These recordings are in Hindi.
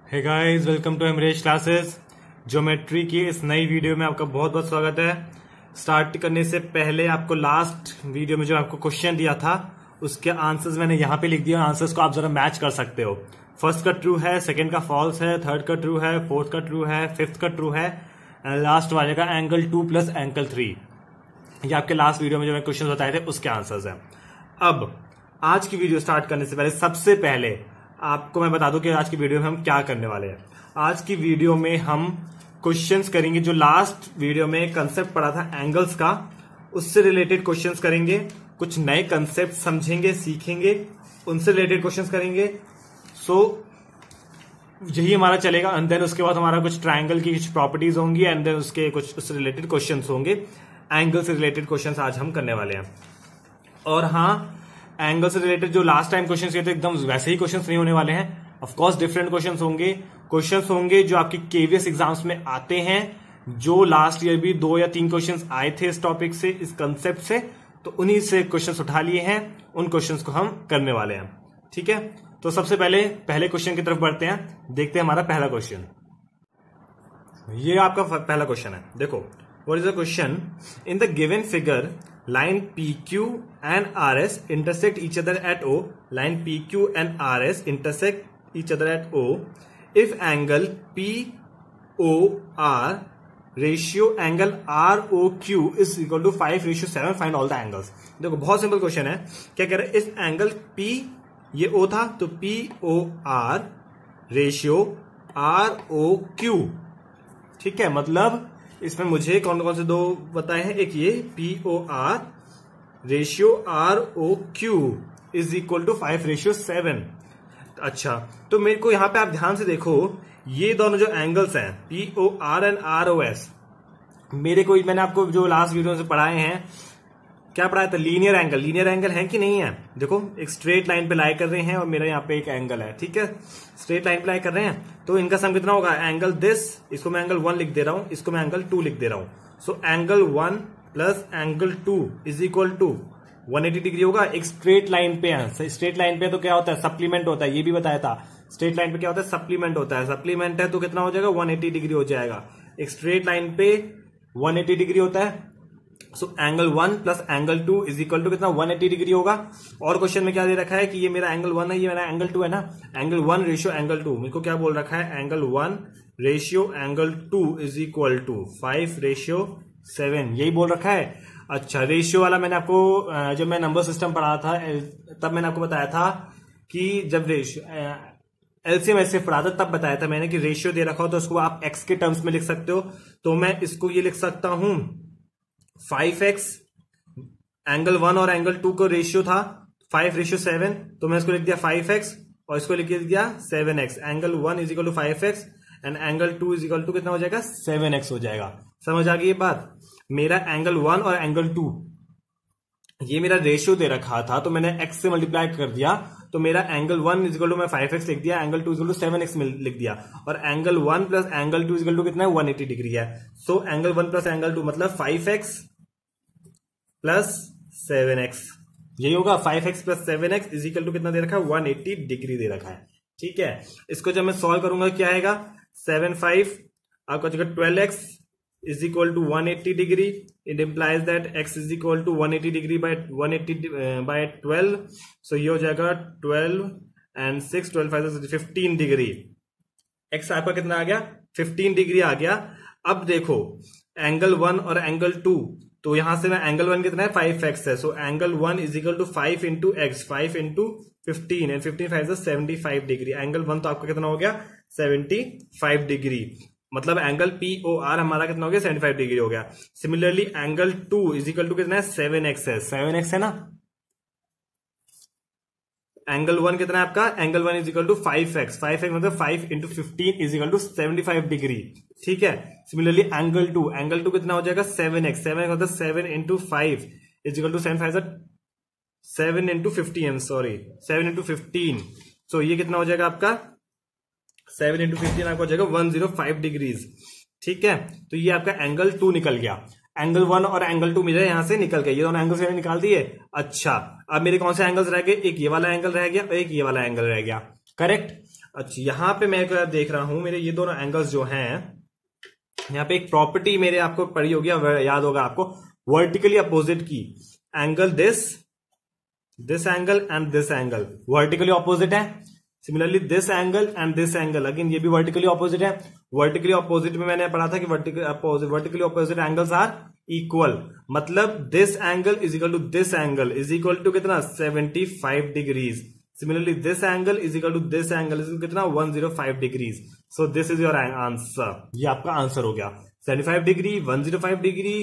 Hey guys, welcome to Amrish classes. Geometry की इस नई वीडियो में आपका बहुत बहुत स्वागत है। स्टार्ट करने से पहले आपको लास्ट वीडियो में जो आपको क्वेश्चन दिया था उसके आंसर्स मैंने यहाँ पे लिख दिया। आंसर्स को आप जरा मैच कर सकते हो। फर्स्ट का ट्रू है, सेकंड का फॉल्स है, थर्ड का ट्रू है, फोर्थ का ट्रू है, फिफ्थ का ट्रू है, एंड लास्ट वाले का एंगल 2 प्लस एंगल 3। ये आपके लास्ट वीडियो में जो मैं क्वेश्चन बताए थे उसके आंसर्स हैं। अब आज की वीडियो स्टार्ट करने से पहले सबसे पहले आपको मैं बता दूं कि आज की वीडियो में हम क्या करने वाले हैं। आज की वीडियो में हम क्वेश्चंस करेंगे जो लास्ट वीडियो में कंसेप्ट पढ़ा था एंगल्स का, उससे रिलेटेड क्वेश्चंस करेंगे। कुछ नए कंसेप्ट समझेंगे, सीखेंगे, उनसे रिलेटेड क्वेश्चंस करेंगे। सो यही हमारा चलेगा। एंड देन उसके बाद हमारा कुछ ट्रायंगल की कुछ प्रॉपर्टीज होंगी एंड देन उसके कुछ उससे रिलेटेड क्वेश्चंस होंगे। एंगल से रिलेटेड क्वेश्चंस आज हम करने वाले हैं। और हाँ, एंगल से रिलेटेड जो लास्ट टाइम क्वेश्चन किए थे एकदम वैसे ही क्वेश्चंस नहीं होने वाले हैं। ऑफ कोर्स डिफरेंट क्वेश्चंस होंगे। क्वेश्चंस होंगे जो आपके केवीएस एग्जाम्स में आते हैं, जो लास्ट ईयर भी 2 या 3 क्वेश्चंस आए थे इस टॉपिक से, इस कंसेप्ट से, तो उन्हीं से क्वेश्चंस उठा लिए हैं। उन क्वेश्चंस को हम करने वाले हैं। ठीक है, तो सबसे पहले क्वेश्चन की तरफ बढ़ते हैं। देखते हैं हमारा पहला क्वेश्चन। ये आपका पहला क्वेश्चन है। देखो, what is the question? In the given figure line PQ and RS intersect each other at O. Line PQ and RS intersect each other at O. If angle POR ratio angle ROQ is equal to 5:7, find all the angles. देखो, बहुत सिंपल क्वेश्चन है। क्या कह रहे हैं? इस एंगल P, ये O था, तो POR रेशियो ROQ। ठीक है, मतलब इसमें मुझे कौन कौन से दो बताए हैं। एक ये POR ratio ROQ is equal to 5:7। अच्छा, तो मेरे को यहां पे आप ध्यान से देखो, ये दोनों जो एंगल्स हैं POR एंड ROS, मैंने आपको जो लास्ट वीडियो से पढ़ाए हैं, क्या पढ़ाया था? Linear angle. लीनियर एंगल है कि नहीं है? देखो, एक स्ट्रेट लाइन पे लाई कर रहे हैं और मेरा यहाँ पे एक एंगल है। ठीक है, स्ट्रेट लाइन पे लाई कर रहे हैं, तो इनका सम कितना होगा? एंगल दिस, इसको मैं एंगल 1 लिख दे रहा हूं, इसको मैं एंगल 2 लिख दे रहा हूं। So angle 1 plus angle 2 is equal to 180 degree होगा। एक स्ट्रेट लाइन पे है। स्ट्रेट लाइन पे तो क्या होता है? सप्लीमेंट होता है। ये भी बताया था, स्ट्रेट लाइन पे क्या होता है? सप्लीमेंट होता है। सप्लीमेंट है तो कितना हो जाएगा? 180 डिग्री हो जाएगा। एक स्ट्रेट लाइन पे 180 डिग्री होता है। So angle 1 plus angle 2 is equal to कितना? 180 डिग्री होगा। और क्वेश्चन में क्या दे रखा है कि ये मेरा एंगल 1 है, ये मेरा एंगल 2 है ना। एंगल 1 रेशियो एंगल 2, मेरे को क्या बोल रखा है? Angle 1 ratio angle 2 is equal to 5:7, यही बोल रखा है। अच्छा, रेशियो वाला मैंने आपको जब मैं नंबर सिस्टम पढ़ा था तब मैंने आपको बताया था कि जब रेशियो एलसीएम ऐसे पढ़ा था तब बताया था मैंने कि रेशियो दे रखा हो तो उसको आप एक्स के टर्म्स में लिख सकते हो। तो मैं इसको ये लिख सकता हूं 5x, एंगल 1 और एंगल 2 को रेशियो था 5:7, तो मैं इसको लिख दिया 5x और इसको लिख दिया 7x। Angle 1 is equal to 5x and angle 2 is equal to कितना हो जाएगा? 7x हो जाएगा। समझ आ गई ये बात? मेरा एंगल 1 और एंगल 2 ये मेरा रेशियो दे रखा था, तो मैंने x से मल्टीप्लाई कर दिया, तो मेरा एंगल 1 इज इक्वल टू मैं 5x लिख दिया, angle 2 is equal to 7x लिख दिया, और angle 1 plus angle 2 is equal to कितना है? 180 डिग्री है। सो एंगल 1 प्लस एंगल 2 मतलब 5x प्लस 7x, यही होगा। 5x plus 7x is equal to कितना दे रखा है? 180 डिग्री दे रखा है। ठीक है, इसको जब मैं सॉल्व करूंगा क्या आएगा? 7/5 आपका जगह 12x is equal to 180 degree. It implies that x is equal to 180 degree by 12। So ये हो जाएगा 12 एंड 6, 12 5 15 डिग्री। x आपका कितना आ गया? 15 डिग्री आ गया। अब देखो, एंगल 1 और एंगल 2, तो यहां से मैं एंगल 1 कितना है? 5x है। So angle 1 is equal to 5 into x, 5 into 15 and 15 5 75 degree. Angle 1 तो आपका कितना हो गया? 75 डिग्री। मतलब एंगल POR हमारा कितना हो गया? 75 डिग्री हो गया। Similarly angle 2 is equal to कितना है? 7x है। 7x है ना। एंगल 1 कितना है आपका? Angle 1 is equal to 5x। 5x मतलब 5 into 15 is equal to 75 degree. ठीक है, सिमिलरली एंगल 2 कितना हो जाएगा? 7x। 7x मतलब 7 into 5 is equal to 7 into 15, sorry 7 into 15। So ये कितना हो जाएगा आपका? 7 इंटू 15 आपका हो जाएगा 105 डिग्रीज। ठीक है, तो ये आपका एंगल 2 निकल गया। एंगल 1 और एंगल 2 मेरे यहां से निकल गए, ये दोनों एंगल्स मैंने निकाल दिए। अच्छा, अब मेरे कौन से एंगल्स रह गए? एक ये वाला एंगल रह गया और एक ये वाला एंगल रह गया। करेक्ट। अच्छा, यहां पे मैं देख रहा हूं मेरे ये दोनों एंगल्स जो हैं, यहाँ पे एक प्रॉपर्टी मेरे आपको पढ़ी होगी, याद होगा आपको, वर्टिकली अपोजिट की। Angle this angle and this angle vertically opposite है। Similarly this angle and this angle again ये भी वर्टिकली ऑपोजिट है। वर्टिकली ऑपोजिट में मैंने पढ़ा था कि vertically opposite angles are equal, मतलब this angle is equal to this angle is equal to कितना 75 degrees. Similarly this angle is equal to this angle is कितना 105 degrees. So this is your answer, ये आपका आंसर हो गया। 75 degree, 105 degree,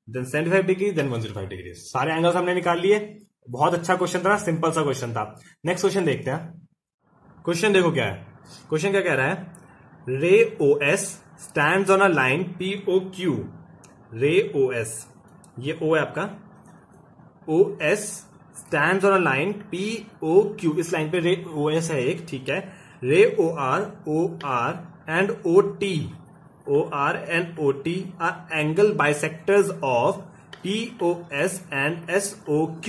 then 75 degree, then 105 degree. सारे एंगल्स हमने निकाल लिए। बहुत अच्छा क्वेश्चन था, सिंपल सा क्वेश्चन था। नेक्स्ट क्वेश्चन देखते हैं। क्वेश्चन देखो क्या है, क्वेश्चन क्या कह रहा है, रे OS stands on a line POQ। रे OS, ये O है आपका, OS stands on a line POQ, इस लाइन पे रे OS है एक, ठीक है। रे OR and OT are angle bisectors of POS and SOQ।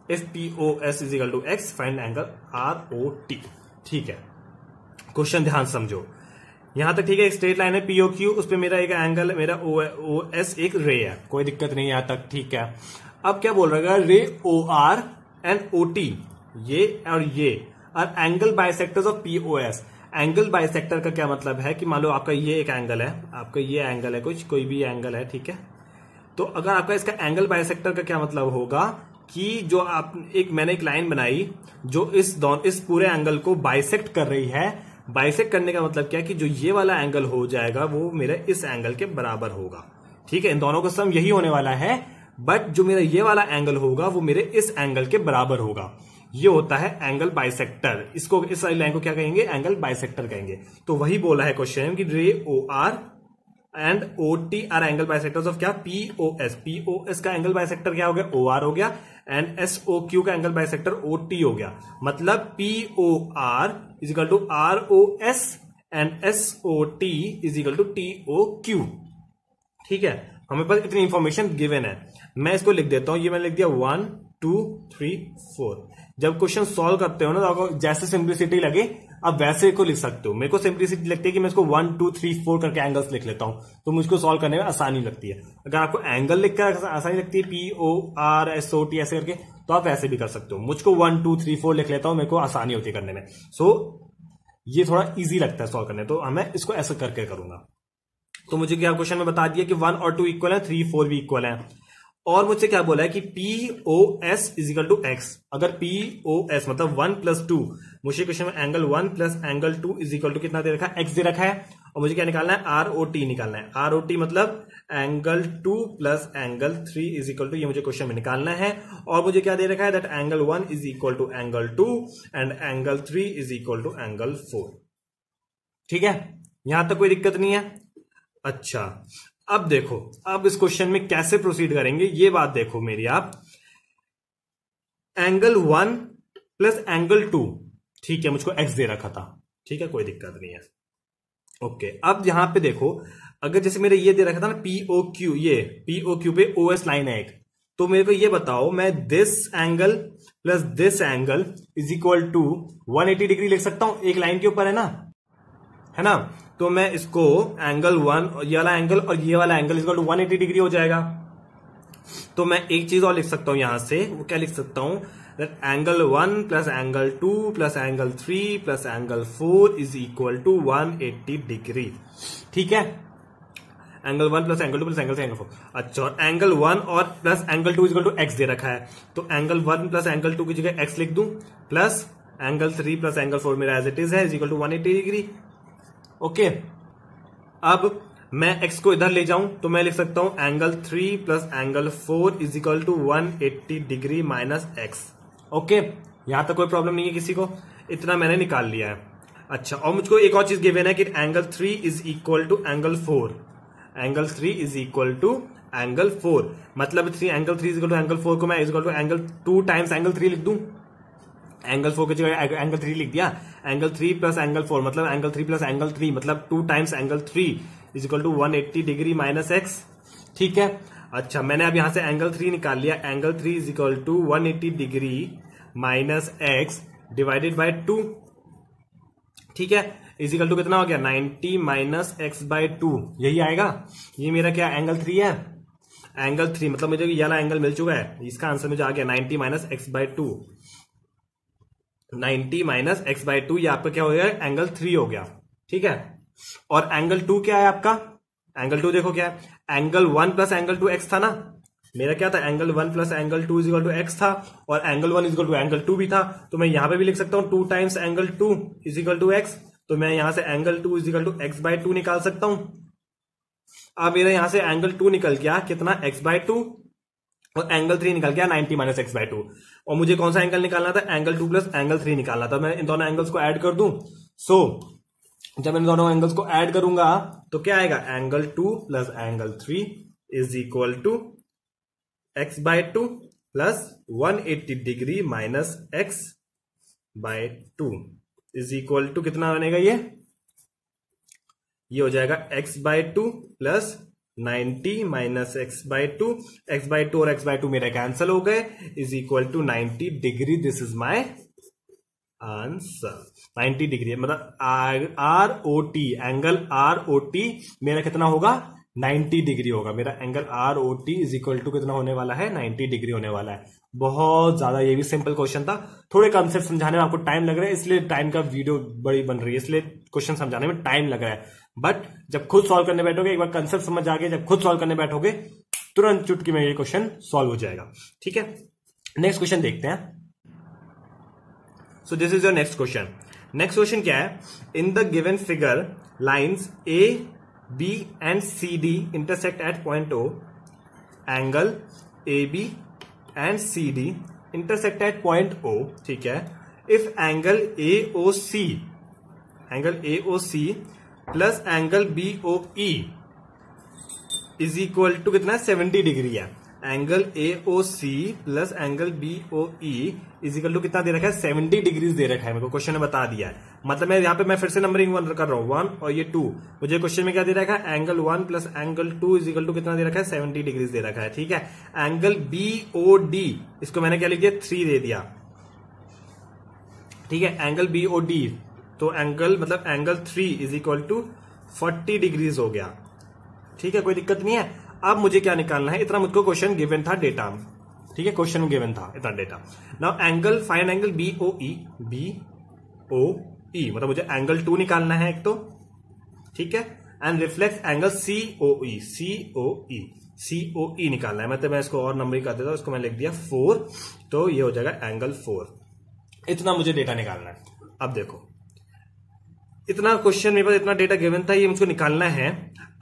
If POS is equal to X, find angle ROT। ठीक है, क्वेश्चन ध्यान समझो, यहां तक ठीक है। एक स्ट्रेट लाइन है POQ, उस पर मेरा एक एंगल, मेरा OS एक रे है, कोई दिक्कत नहीं यहां तक, ठीक है। अब क्या बोल रहा है, रे OR एंड OT, ये और ये और angle bisectors of POS। Angle bisector का क्या मतलब है कि मान लो आपका ये एक एंगल है, आपका ये एंगल है, कोई भी एंगल है, ठीक है। तो अगर आपका इसका एंगल बाइसेक्टर का क्या मतलब होगा कि जो आप मैंने एक लाइन बनाई जो इस पूरे एंगल को बाइसेक्ट कर रही है। बाइसेक्ट करने का मतलब क्या है कि जो ये वाला एंगल हो जाएगा वो मेरे इस एंगल के बराबर होगा, ठीक है। इन दोनों का सम यही होने वाला है, बट जो मेरा ये वाला एंगल होगा वो मेरे इस एंगल के बराबर होगा। ये होता है एंगल बाइसेक्टर। इसको, इस लाइन को क्या कहेंगे, एंगल बाइसेक्टर कहेंगे। तो वही बोला है क्वेश्चन कि ray OR and OT are angle bisectors of क्या, POS का एंगल बाइसेक्टर क्या हो गया, OR हो गया, एंड SOQ का एंगल बाइसेक्टर OT हो गया। मतलब POR is equal to ROS and SOT is equal to TOQ। ठीक है, हमें पास इतनी इंफॉर्मेशन गिवन है। मैं इसको लिख देता हूं, ये मैंने लिख दिया 1 2 3 4। जब क्वेश्चन सॉल्व करते हो ना, तो आपको जैसे सिंप्लिसिटी लगे आप वैसे को लिख सकते हो। मेरे को सिंप्लिसिटी लगती है कि मैं इसको 1 2 3 4 करके एंगल्स लिख लेता हूं, तो मुझको सॉल्व करने में आसानी लगती है। अगर आपको एंगल लिखकर आसानी लगती है PORSOT ऐसे करके, तो आप वैसे भी कर सकते हो। मुझको 1 2 3 4 लिख लेता हूं, मेरे को आसानी होती है करने में। सो ये थोड़ा इजी लगता है सॉल्व करने, तो मैं इसको ऐसे करके करूंगा। तो मुझे क्या क्वेश्चन में बता दिया कि 1 और 2 इक्वल है, 3 4 भी इक्वल है। और मुझसे क्या बोला है कि POS is equal to X। अगर POS मतलब 1 प्लस 2, मुझे क्वेश्चन में angle 1 plus angle 2 is equal to कितना दे रखा है, X दे रखा है। और मुझे क्या निकालना है, ROT निकालना है। ROT मतलब angle 2 plus angle 3 is equal to, ये मुझे क्वेश्चन में निकालना है। और मुझे क्या दे रखा है, that angle 1 is equal to angle 2 and angle 3 is equal to angle 4। ठीक है, यहां तक कोई दिक्कत नहीं है। अच्छा, अब देखो, अब इस क्वेश्चन में कैसे प्रोसीड करेंगे, ये बात देखो मेरी आप। एंगल 1 प्लस एंगल 2, ठीक है, मुझको एक्स दे रखा था, ठीक है, कोई दिक्कत नहीं है। ओके, अब यहां पे देखो, अगर जैसे मेरे ये दे रखा था ना POQ, ये POQ पे OS लाइन है एक, तो मेरे को ये बताओ, मैं this angle plus this angle is equal to 180 degree लिख सकता हूं, एक लाइन के ऊपर है ना। तो मैं इसको एंगल 1, ये वाला एंगल और ये वाला एंगल इक्वल टू 180 डिग्री हो जाएगा। तो मैं एक चीज और लिख सकता हूं यहां से, वो क्या लिख सकता हूं, that angle 1 plus angle 2 plus angle 3 plus angle 4 is equal to 180 degree. ठीक है, angle 1 plus angle 2 plus angle 3 angle 4। अच्छा, और एंगल 1 और plus angle 2 is equal to x दे रखा है, तो एंगल 1 प्लस एंगल 2 की जगह एक्स लिख दूं, प्लस एंगल 3 प्लस एंगल 4 मेरा एज इट इज है, is equal to 180 degree. Okay, अब मैं x को इधर ले जाऊं तो मैं लिख सकता हूं angle 3 plus angle 4 is equal to 180 degree minus x. Okay, यहां तक कोई प्रॉब्लम नहीं है किसी को, इतना मैंने निकाल लिया है। अच्छा, और मुझको एक और चीज गिवन है कि angle 3 is equal to angle 4। Angle 3 is equal to angle 4, मतलब angle 3 is equal to angle 4 को मैं is equal to angle 2 times angle 3 लिख दूं। एंगल 4 की जगह एंगल 3 लिख दिया। एंगल 3 प्लस एंगल 4 मतलब एंगल 3 प्लस एंगल 3 मतलब 2 times angle 3 is equal to 180 degree minus x. ठीक है, अच्छा, मैंने अब यहां से एंगल 3 निकाल लिया। Angle 3 is equal to 180 degree minus x divided by 2। ठीक है, इजिकल टू कितना हो गया 90 माइनस एक्स बाय 2, यही आएगा। ये मेरा क्या एंगल 3 है, एंगल 3 मतलब मुझे ये वाला एंगल मिल चुका है, इसका आंसर मुझे आ गया 90 minus x by 2, 90 minus x by 2, ये आपका क्या हो गया एंगल 3 हो गया। ठीक है, और एंगल 2 क्या है आपका, एंगल 2 देखो क्या है, एंगल 1 प्लस एंगल 2 एक्स था ना, मेरा क्या था angle 1 plus angle 2 is equal to x था, और एंगल 1 इजिकल टू एंगल 2 भी था, तो मैं यहां पे भी लिख सकता हूं 2 times angle 2 is equal to x, तो मैं यहां से angle 2 is equal to x by 2 निकाल सकता हूं। अब मेरा यहां से एंगल 2 निकल गया कितना एक्स बाय 2, और एंगल 3 निकल गया 90 माइनस एक्स बाय 2, और मुझे कौन सा एंगल निकालना था, एंगल 2 प्लस एंगल 3 निकालना था। मैं इन दोनों एंगल्स को ऐड कर दूं, सो जब इन दोनों एंगल्स को ऐड करूंगा तो क्या आएगा, angle 2 plus angle 3 is equal to x by 2 plus 180 degree minus x by 2 is equal to कितना बनेगा, ये हो जाएगा x by 2 plus 90 minus x by 2, x by 2 और एक्स बाय 2 मेरे कैंसिल हो गए, is equal to 90 degree. This is my answer. 90 degree मतलब R O T, angle R O T मेरा कितना होगा 90 डिग्री होगा। मेरा angle R O T is equal to कितना होने वाला है 90 डिग्री होने वाला है। बहुत ज्यादा, ये भी सिंपल क्वेश्चन था, थोड़े कॉन्सेप्ट समझाने में आपको टाइम लग रहा है, इसलिए टाइम का वीडियो बड़ी बन रही है, इसलिए क्वेश्चन समझाने में टाइम लग रहा है। बट जब खुद सॉल्व करने बैठोगे, एक बार कंसेप्ट समझ आ गया, जब खुद सॉल्व करने बैठोगे तुरंत चुटकी में ये क्वेश्चन सॉल्व हो जाएगा। ठीक है, नेक्स्ट क्वेश्चन देखते हैं। So this is your next question. Next question क्या है, in the given figure lines A B and C D intersect at point O, angle A B and C D intersect at point O. ठीक है, if angle A O C, angle A O C plus angle B O E is equal to कितना 70 डिग्री है। Angle A O C plus angle B O E is equal to कितना दे रखा है 70 डिग्रीज दे रखा है, मेरे को क्वेश्चन में बता दिया है। मतलब मैं यहाँ पे मैं फिर से नंबरिंग 1 कर रहा हूँ, 1 और ये 2, मुझे क्वेश्चन में क्या दे रखा है angle 1 plus angle 2 is equal to कितना दे रखा है 70 डिग्रीज दे रखा है। ठीक है, एंगल बी ओ डी इसको मैंने क्या लिख दिया 3 दे दिया। ठीक है, एंगल बी ओ डी तो एंगल मतलब angle 3 is equal to 40 degrees हो गया। ठीक है, कोई दिक्कत नहीं है। अब मुझे क्या निकालना है, इतना मुझको क्वेश्चन गिवन था डेटा। ठीक है, क्वेश्चन में गिवन था इतना data. Now angle, find angle B O E, B O E मतलब मुझे एंगल 2 निकालना है एक तो। ठीक है, एंड रिफ्लेक्ट एंगल सी ओ ई, सी ओ ई, सी ओ ई निकालना है। मतलब मैं इसको और नंबरिंग कर देता हूं, इसको मैं लिख दिया 4, तो ये हो जाएगा एंगल 4। इतना मुझे डेटा निकालना है। अब देखो, इतना क्वेश्चन मेरे पास, इतना डेटा गिवन था, ये मुझको निकालना है।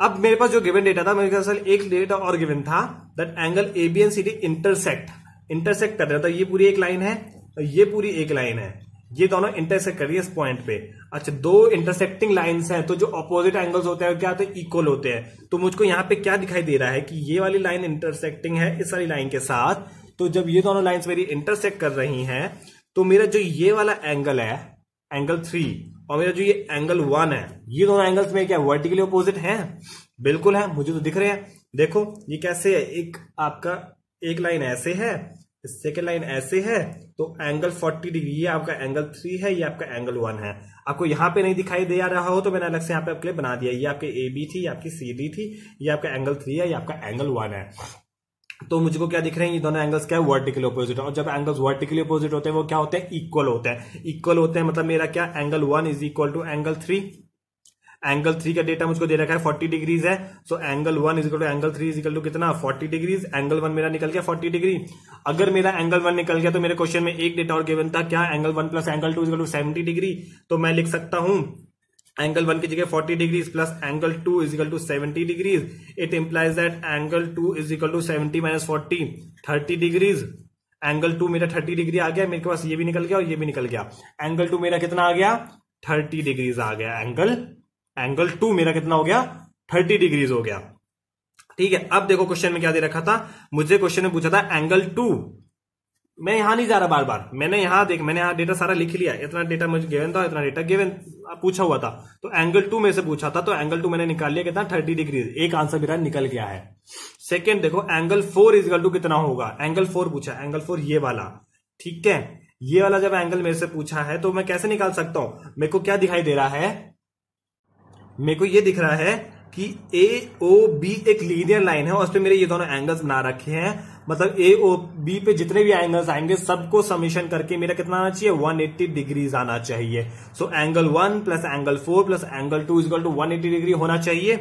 अब मेरे पास जो गिवन डेटा था, मेरे पास एक डेटा और गिवन था, that angle A B and C D intersect कर रहा था। ये पूरी एक लाइन है, ये पूरी एक लाइन है, ये दोनों इंटरसेक्ट कर रही है इस पॉइंट पे। अच्छा, दो इंटरसेक्टिंग लाइंस हैं, तो जो अपोजिट एंगल्स होते हैं क्या होते हैं, इक्वल होते हैं। तो मुझको यहाँ पे क्या दिखाई दे रहा है कि ये वाली लाइन इंटरसेक्टिंग है इस वाली लाइन के साथ। तो जब ये दोनों लाइंस मेरी इंटरसेक्ट कर रही हैं, तो मेरा जो ये वाला एंगल है एंगल 3 और मेरा जो ये एंगल 1 है, ये दोनों एंगल्स में क्या वर्टिकली अपोजिट हैं? बिल्कुल है, मुझे तो दिख रहे हैं। देखो ये कैसे है, एक आपका एक लाइन ऐसे है, सेकेंड लाइन ऐसे है, तो एंगल 40 डिग्री, ये आपका एंगल 3 है, ये आपका एंगल 1 है। आपको यहां पे नहीं दिखाई दे रहा हो तो मैंने अलग से यहां पे आपके लिए बना दिया। ये आपके ए बी थी, ये आपकी सी डी थी, ये आपका एंगल 3 है, ये आपका एंगल 1 है। तो मुझको क्या दिख रहे हैं, ये दोनों एंगल्स क्या है, वर्टिकली अपोजिट है। और जब एंगल्स वर्टिकली अपोजिट होते हैं वो क्या होते हैं, इक्वल होते हैं। इक्वल होते हैं मतलब मेरा क्या, angle 1 is equal to angle 3। Angle 3 का डेटा मुझको दे रखा है 40 डिग्रीज है, so angle 1 is equal to angle 3 is equal to कितना 40 डिग्रीज। एंगल 1 मेरा निकल गया 40 डिग्री। अगर मेरा एंगल 1 निकल गया तो मेरे क्वेश्चन में एक डेटा और गिवन था, क्या angle 1 plus angle 2 is equal to 70 degree. तो मैं लिख सकता हूं एंगल 1 की जगह 40 degrees plus angle 2 is equal to 70 degrees. It implies that angle 2 is equal to 70 minus 40, 30 degrees. Angle 2 मेरा 30 डिग्री आ गया, मेरे पास ये भी निकल गया और ये भी निकल गया। एंगल 2 मेरा कितना आ गया, 30 डिग्रीज आ गया। एंगल 2 मेरा कितना हो गया, 30 डिग्रीज हो गया। ठीक है, अब देखो क्वेश्चन में क्या दे रखा था, मुझे क्वेश्चन में पूछा था एंगल 2। मैं यहां नहीं जा रहा बार बार, मैंने यहां डेटा सारा लिख लिया। इतना डेटा मुझे गिवन था, इतना डेटा गिवन पूछा हुआ था, तो एंगल 2 में से पूछा था, तो एंगल 2 मैंने निकाल लिया कितना 30 डिग्री। एक आंसर मेरा निकल गया है। सेकंड देखो, एंगल 4 इज इक्वल टू कितना होगा, एंगल 4 पूछा, एंगल 4 ये वाला। ठीक है, ये वाला जब एंगल मेरे से पूछा है तो मैं कैसे निकाल सकता हूं? मेरे को क्या दिखाई दे रहा है? मेरे को ये दिख रहा है कि ए ओ बी एक लीनियर लाइन है और उस पर मेरे ये दोनों एंगल्स बना रखे हैं। मतलब ए ओ बी पे जितने भी एंगल्स आएंगे सबको समीशन करके मेरा कितना आना चाहिए? 180 डिग्रीज आना चाहिए। So angle 1 plus angle 4 plus angle 2 equal to 180 degree होना चाहिए।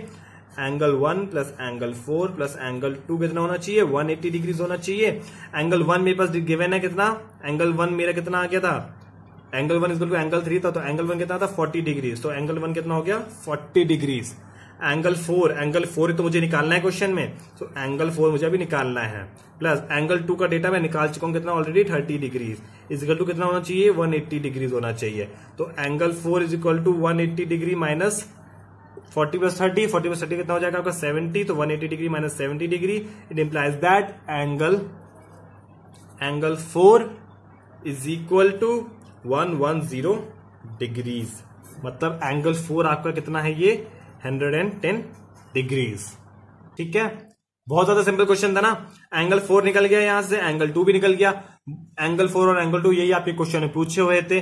Angle 1 plus angle 4 plus angle 2 कितना होना चाहिए? 180 डिग्रीज होना चाहिए। एंगल 1 मेरे पास गिवन है कितना? एंगल 1 मेरा कितना आ गया था? एंगल 1 इक्वल टू एंगल 3 था, तो एंगल 1 कितना था? 40 डिग्रीज। तो एंगल 1 कितना हो गया? 40 डिग्रीज। एंगल 4 तो मुझे निकालना है क्वेश्चन में, तो एंगल 4 मुझे अभी निकालना है। प्लस एंगल 2 का डेटा मैं निकाल चुका हूं कितना already? 30 degrees is equal to कितना होना चाहिए? 180 डिग्रीज होना चाहिए। तो angle 4 is equal to 180 degree minus 40 plus 30, 40 plus 30 कितना हो जाएगा आपका? 70। तो 180 degree minus 70 degree, it implies that angle 4 is equal to 110 degrees. मतलब एंगल 4 आपका कितना है? ये 110 डिग्रीज। ठीक है, बहुत ज्यादा सिंपल क्वेश्चन था ना। एंगल 4 निकल गया यहां से, एंगल 2 भी निकल गया। एंगल 4 और एंगल 2 यही आपके क्वेश्चन में पूछे हुए थे।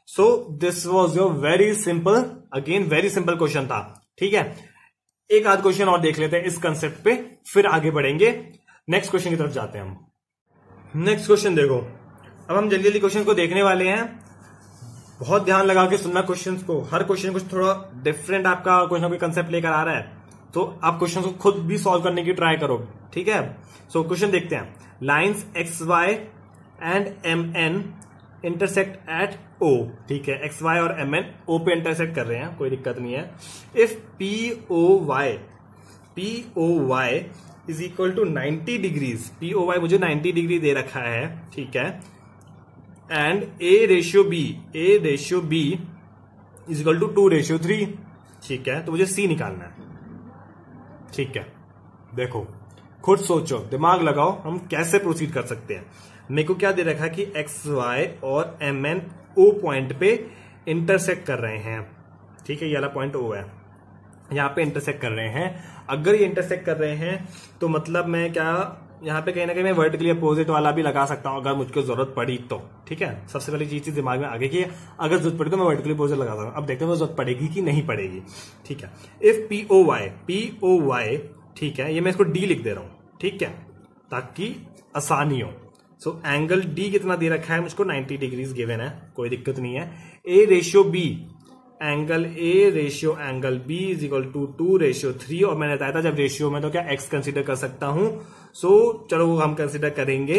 So this was your very simple, again very simple question था। ठीक है, एक आध क्वेश्चन और देख लेते हैं इस कंसेप्ट पे, फिर आगे बढ़ेंगे। नेक्स्ट क्वेश्चन की तरफ जाते हैं हम। नेक्स्ट क्वेश्चन देखो, अब हम जल्दी जल्दी क्वेश्चन को देखने वाले हैं। बहुत ध्यान लगा के सुनना क्वेश्चंस को, हर क्वेश्चन कुछ थोड़ा डिफरेंट आपका कोई ना कोई कंसेप्ट लेकर आ रहा है, तो आप क्वेश्चन को खुद भी सॉल्व करने की ट्राई करो। ठीक है, सो क्वेश्चन देखते हैं। Lines X Y and M N intersect at O. ठीक है, एक्स वाई और एम एन ओ पे इंटरसेक्ट कर रहे हैं, कोई दिक्कत नहीं है। If P O Y is equal to 90 degrees, P O Y मुझे 90 डिग्री दे रखा है। ठीक है, and A ratio B is equal to 2:3। ठीक है, तो मुझे सी निकालना है। ठीक है, देखो खुद सोचो, दिमाग लगाओ, हम कैसे प्रोसीड कर सकते हैं। मेरे को क्या दे रखा है कि एक्स वाई और एम एन ओ पॉइंट पे इंटरसेक्ट कर रहे हैं। ठीक है, ये वाला पॉइंट ओ है, यहां पे इंटरसेक्ट कर रहे हैं। अगर ये इंटरसेक्ट कर रहे हैं तो मतलब मैं क्या यहाँ पे कहीं ना कहीं मैं वर्टिकली अपोजिट वाला भी लगा सकता हूं अगर मुझको जरूरत पड़ी तो। ठीक है, सबसे पहली चीज दिमाग में आगे की है, अगर जरूरत पड़ी तो मैं वर्टिकली अपोजिट लगा सकता हूं। अब देखते हैं जरूरत पड़ेगी कि नहीं पड़ेगी। ठीक है, इफ पी ओ वाई, ठीक है, ये मैं इसको डी लिख दे रहा हूं। ठीक है, ताकि आसानी हो। सो एंगल डी कितना दे रखा है मुझको? 90 डिग्रीज गिवन है, कोई दिक्कत नहीं है। A ratio B, angle A ratio angle B is equal to 2:3। और मैंने बताया था जब रेशियो में तो क्या एक्स कंसीडर कर सकता हूं। सो चलो वो हम कंसीडर करेंगे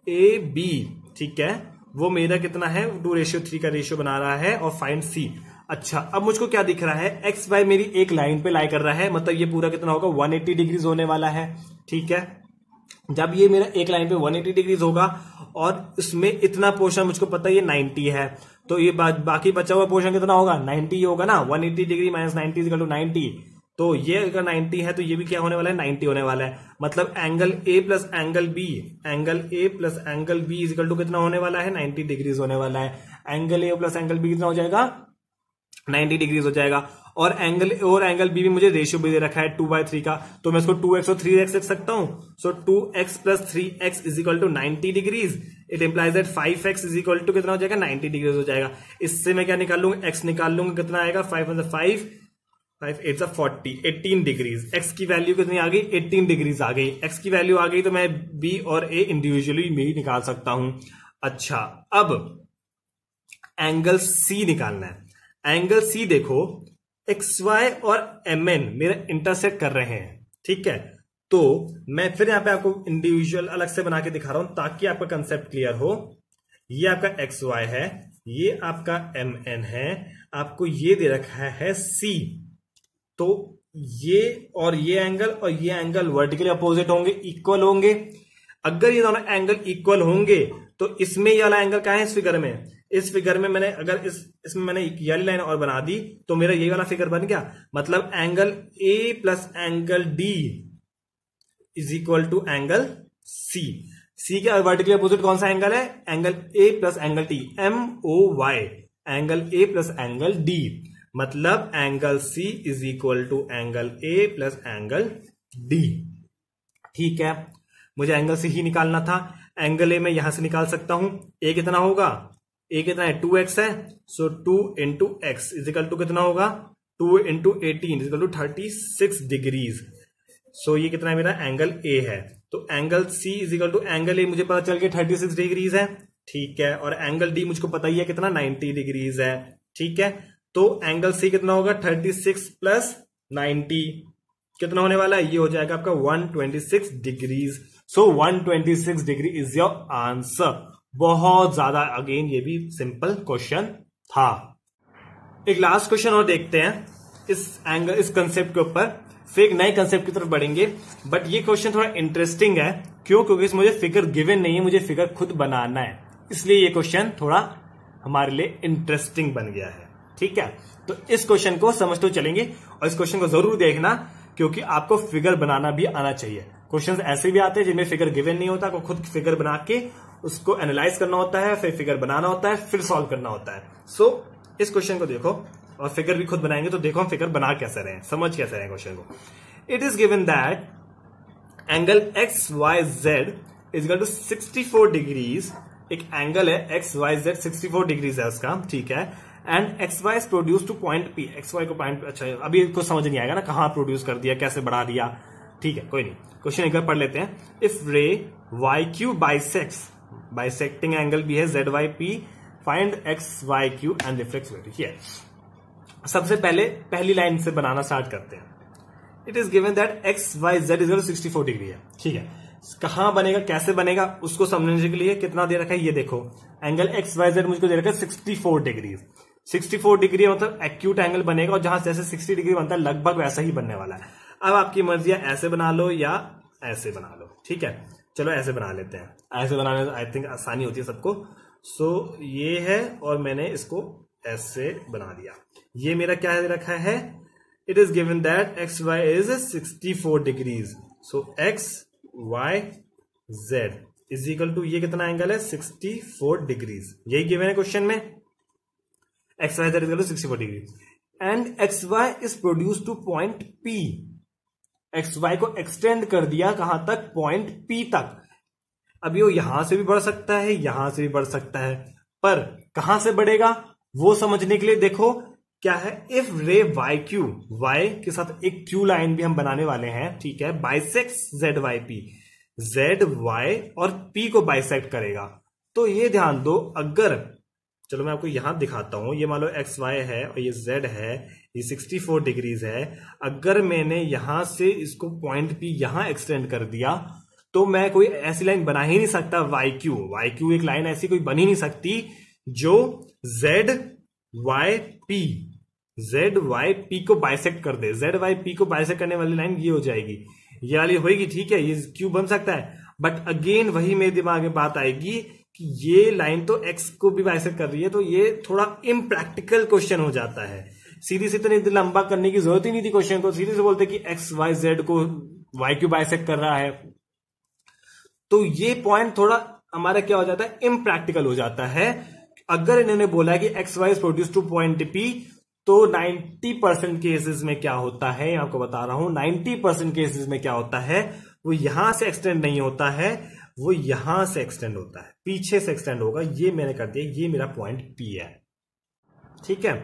ए बी। ठीक है, वो मेरा कितना है? 2:3 का रेशियो बना रहा है। और फाइंड सी। अच्छा, अब मुझको क्या दिख रहा है? एक्स वाई मेरी एक लाइन पे लाई कर रहा है, मतलब ये पूरा कितना होगा? 180 डिग्रीज होने वाला है। ठीक है, जब ये मेरा एक लाइन पे 180 डिग्रीज होगा और इसमें इतना पोर्शन मुझको पता है ये 90 है, तो ये बाकी बचा हुआ पोर्शन कितना होगा? 90 ही होगा ना। 180 degree minus 90 is equal to 90। तो ये अगर 90 है तो ये भी क्या होने वाला है? 90 होने वाला है। मतलब angle A plus angle B is equal to कितना होने वाला है? 90 डिग्रीज होने वाला है। Angle A plus angle B कितना हो जाएगा? 90 डिग्रीज हो जाएगा। और एंगल बी भी मुझे रेशियो भी दे रखा है 2/3 का, तो मैं इसको 2x और 3x लिख सकता हूं। So 2x plus 3x is equal to 90 degrees. It implies that 5x is equal to कितना हो जाएगा? 90 डिग्रीज हो जाएगा। इससे मैं क्या निकाल लूंगा? x निकाल लूंगा, कितना आएगा? 5 8 40, 18 डिग्रीज। x की वैल्यू कितनी आ गई? 18 डिग्रीज आ गई। x की वैल्यू आ गई तो मैं b और a इंडिविजुअली भी निकाल सकता हूं। अच्छा, अब एंगल c निकालना है। एंगल सी देखो, एक्स वाई और एम एन मेरा इंटरसेक्ट कर रहे हैं। ठीक है, तो मैं फिर यहां पे आपको इंडिविजुअल अलग से बना के दिखा रहा हूं ताकि आपका कंसेप्ट क्लियर हो। ये आपका एक्स वाई है, ये आपका एम एन है, आपको ये दे रखा है सी। तो ये और ये एंगल वर्टिकली अपोजिट होंगे, इक्वल होंगे। अगर ये दोनों एंगल इक्वल होंगे तो इसमें ये वाला एंगल क्या है? इस फिगर में मैंने अगर इसमें मैंने ये वाली लाइन और बना दी तो मेरा ये वाला फिगर बन गया। मतलब angle A plus angle D is equal to angle C के वर्टिकली अपोजिट कौन सा एंगल है? Angle A plus angle T, MOY, angle A plus angle D. मतलब angle C is equal to angle A plus angle D. ठीक है, मुझे एंगल सी ही निकालना था। एंगल ए मैं यहां से निकाल सकता हूं। ए कितना होगा? ए कितना है 2x है, so 2 into x is equal to कितना होगा 2 into 18 is equal to 36 degrees. So ये कितना है मेरा एंगल ए है, तो angle C is equal to angle A मुझे पता चल गया 36 डिग्रीज है, ठीक है, और एंगल डी मुझको पता ही है कितना 90 डिग्रीज है, ठीक है। तो एंगल सी कितना होगा 36 प्लस 90 कितना होने वाला है, ये हो जाएगा आपका 126 degrees. So 126 degree is your answer. बहुत ज्यादा अगेन ये भी सिंपल क्वेश्चन था। एक लास्ट क्वेश्चन और देखते हैं इस कंसेप्ट के ऊपर, फिर एक नए कंसेप्ट की तरफ बढ़ेंगे। बट ये क्वेश्चन थोड़ा इंटरेस्टिंग है, क्यों? क्योंकि इसमें मुझे फिगर गिवन नहीं है, मुझे फिगर खुद बनाना है, इसलिए ये क्वेश्चन थोड़ा हमारे लिए इंटरेस्टिंग बन गया है, ठीक है। तो इस क्वेश्चन को समझते हुए चलेंगे और इस क्वेश्चन को जरूर देखना, क्योंकि आपको फिगर बनाना भी आना चाहिए। क्वेश्चंस ऐसे भी आते हैं जिनमें फिगर गिवन नहीं होता, आपको खुद फिगर बना के उसको एनालाइज करना होता है, फिर फिगर बनाना होता है, फिर सॉल्व करना होता है। सो इस क्वेश्चन को देखो और फिगर भी खुद बनाएंगे, तो देखो हम फिगर बना कैसे रहे हैं, समझ कैसे रहे हैं क्वेश्चन को। It is given that angle X Y Z is equal to 64 degrees. एक एंगल है एक्स वाई जेड 64 डिग्रीज है उसका, ठीक है। And X Y is produce to point P, X Y को पॉइंट, अच्छा अभी कुछ समझ नहीं आएगा ना, कहां प्रोड्यूस कर दिया, कैसे बढ़ा दिया, ठीक है, कोई नहीं। क्वेश्चन एक बार पढ़ लेते हैं। If ray Y Q bisects, bisecting angle भी है Z Y P, find X Y Q and reflex velocity है। सबसे पहले पहली लाइन से बनाना स्टार्ट करते हैं। It is given that X Y Z is 64 degree है, ठीक है। कहां बनेगा, कैसे बनेगा, उसको समझने के लिए कितना दे रखा है ये देखो, एंगल एक्स वाई जेड मुझको दे रखा है 64 डिग्री। 64 डिग्री मतलब एक्यूट एंगल बनेगा, और जहां जैसे 60 डिग्री बनता है लगभग वैसा ही बनने वाला है। अब आपकी मर्जी है, ऐसे बना लो या ऐसे बना लो, ठीक है। चलो ऐसे बना लेते हैं, ऐसे बनाने आई थिंक आसानी होती है सबको। सो ये है और मैंने इसको ऐसे बना दिया। ये मेरा क्या दे रखा है, it is given that X Y is 64 degrees. So X Y Z is equal to ये कितना एंगल है 64 डिग्रीज, यही गिवन है क्वेश्चन में। X Y Z is equal to 64 degree and X Y is produce to point P. X Y को एक्सटेंड कर दिया कहां तक, पॉइंट पी तक। अभी वो यहां से भी बढ़ सकता है, यहां से भी बढ़ सकता है, पर कहां से बढ़ेगा वो समझने के लिए देखो क्या है, if ray Y Q, Y के साथ एक क्यू लाइन भी हम बनाने वाले हैं, ठीक है, bisects Z Y P, Z Y और पी को बाइसेक्ट करेगा। तो ये ध्यान दो, अगर चलो मैं आपको यहां दिखाता हूं, ये मान लो एक्स वाई है और ये जेड है, ये 64 डिग्रीज है। अगर मैंने यहां से इसको पॉइंट पी यहां एक्सटेंड कर दिया, तो मैं कोई ऐसी लाइन बना ही नहीं सकता वाई क्यू एक लाइन ऐसी कोई बन ही नहीं सकती जो जेड वाई पी को बाइसेक्ट कर दे। जेड वाई पी को बाइसेक्ट करने वाली लाइन ये हो जाएगी, ये वाली होगी, ठीक है, ये क्यू बन सकता है। बट अगेन वही मेरे दिमाग में बात आएगी कि ये लाइन तो एक्स को भी बाइसेक्ट कर रही है, तो ये थोड़ा इम्प्रैक्टिकल क्वेश्चन हो जाता है। सीधी से इतनी लंबा करने की जरूरत ही नहीं थी क्वेश्चन को, सीधे से बोलते कि एक्स वाई जेड को वाई क्यू बाइसेक्ट कर रहा है। तो ये पॉइंट थोड़ा हमारा क्या हो जाता है, इम्प्रैक्टिकल हो जाता है। अगर इन्होंने बोला कि X Y is produce to point P, तो 90% केसेस में क्या होता है, आपको बता रहा हूं, 90% केसेस में क्या होता है, वो यहां से एक्सटेंड नहीं होता है, वो यहां से एक्सटेंड होता है, पीछे से एक्सटेंड होगा। ये मैंने कर दिया, ये मेरा पॉइंट पी है, ठीक है,